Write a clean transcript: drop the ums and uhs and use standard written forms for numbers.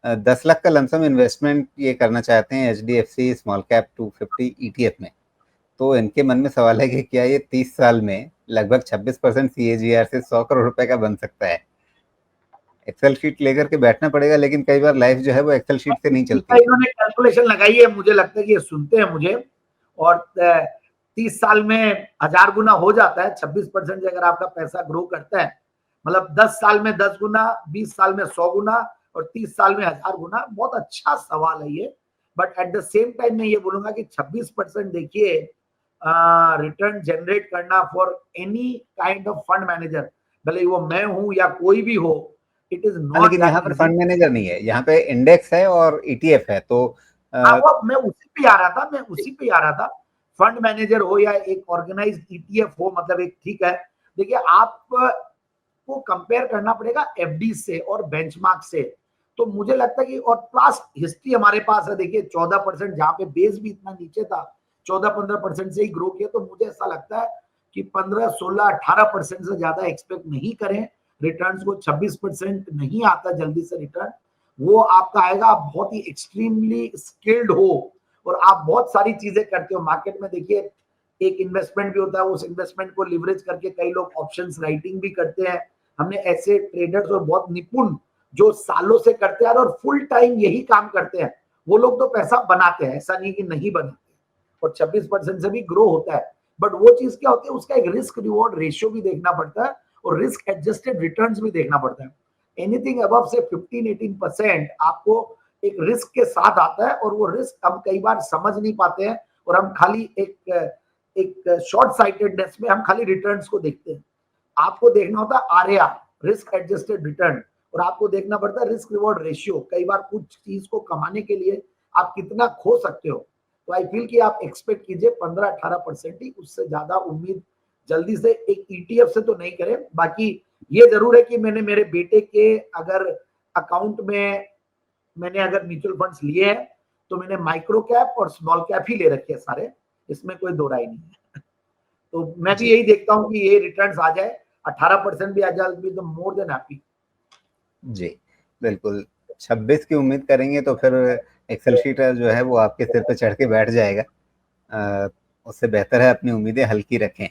10 लाख का lump sum investment ये करना चाहते हैं एचडीएफसी स्मॉल कैप 250 ईटीएफ में। तो इनके मन में सवाल है कि क्या ये 30 साल में लगभग 26% सीएजीआर से 100 करोड़ रुपए का बन सकता है। एक्सेल शीट लेकर के बैठना पड़ेगा, लेकिन कई बार लाइफ जो है वो एक्सेल शीट से नहीं चलती है। इन्होंने कैलकुलेशन लगाई है, मुझे लगता है कि ये सुनते हैं मुझे, और 30 साल में 1000 गुना हो जाता है। 26% से अगर आपका पैसा ग्रो करता है, मतलब 10 साल में 10 गुना, 20 साल में 100 गुना और 30 साल में 1000 गुना। बहुत अच्छा सवाल है ये। But at the same time मैं ये बोलूंगा कि 26% देखिए रिटर्न जनरेट करना for any kind of fund manager, भले वो मैं हूं या कोई भी हो, इट इज नॉट लेकिन यहाँ दैट पर इजी। फंड मैनेजर नहीं है, यहाँ पे इंडेक्स है और ईटीएफ है। तो वो मैं उसी पे आ रहा था, फंड मैनेजर हो या एक ऑर्गेनाइज्ड ईटीएफ हो, मतलब एक, ठीक है। देखिए आपको कंपेयर करना पड़ेगा एफडी से और बेंचमार्क से। तो मुझे लगता है कि, और पास्ट हिस्ट्री हमारे पास है, देखिए 14%, जहां पे बेस भी इतना नीचे था, 14-15% से ही ग्रो किया। तो मुझे ऐसा लगता है कि 15-16-18% से ज्यादा एक्सपेक्ट नहीं करें रिटर्न्स को। 26% नहीं आता जल्दी से रिटर्न, वो आपका आएगा आप बहुत ही एक्सट्रीमली स्किल्ड हो और आप बहुत सारी चीजें करते हो मार्केट में। देखिए एक इन्वेस्टमेंट भी होता है, उस इन्वेस्टमेंट को लिवरेज करके कई लोग ऑप्शंस राइटिंग भी करते हैं। हमने ऐसे ट्रेडर्स और बहुत निपुण जो सालों से करते हैं और फुल टाइम यही काम करते हैं, वो लोग तो पैसा बनाते हैं, ऐसा नहीं कि नहीं बनाते, और 26% से भी ग्रो होता है। बट वो चीज क्या होती है, उसका एक रिस्क रिवॉर्ड रेशियो भी देखना पड़ता है और रिस्क एडजस्टेड रिटर्न्स भी देखना पड़ता है। एनीथिंग अबव से 15-18% आपको एक रिस्क के साथ आता है, और वो रिस्क हम कई बार समझ नहीं पाते हैं, और हम खाली एक शॉर्ट साइटेडनेस में हम खाली रिटर्न्स को देखते हैं। आपको देखना होता है आरएआर, रिस्क एडजस्टेड रिटर्न, और आपको देखना पड़ता है रिस्क रिवॉर्ड रेशियो। कई बार कुछ चीज को कमाने के लिए आप कितना खो सकते हो। तो आई फील कि आप एक्सपेक्ट कीजिए 15-18% ही, उससे ज्यादा उम्मीद जल्दी से एक ईटीएफ से तो नहीं करें। बाकी ये जरूर है कि मैंने मेरे बेटे के अगर अकाउंट में मैंने अगर म्यूचुअल फंड्स लिए हैं, तो मैंने माइक्रो कैप और स्मॉल कैप ही ले रखे हैं सारे, इसमें कोई दो राय नहीं है। तो मैं भी जी यही देखता हूं कि ये रिटर्न्स आ जाए, 18% भी आ जाए, be the more than happy. जी बिल्कुल। 26 की उम्मीद करेंगे तो फिर एक्सेल शीट जो है वो आपके सिर पे चढ़ के बैठ जाएगा। उससे बेहतर है अपनी उम्मीदें हल्की रखें।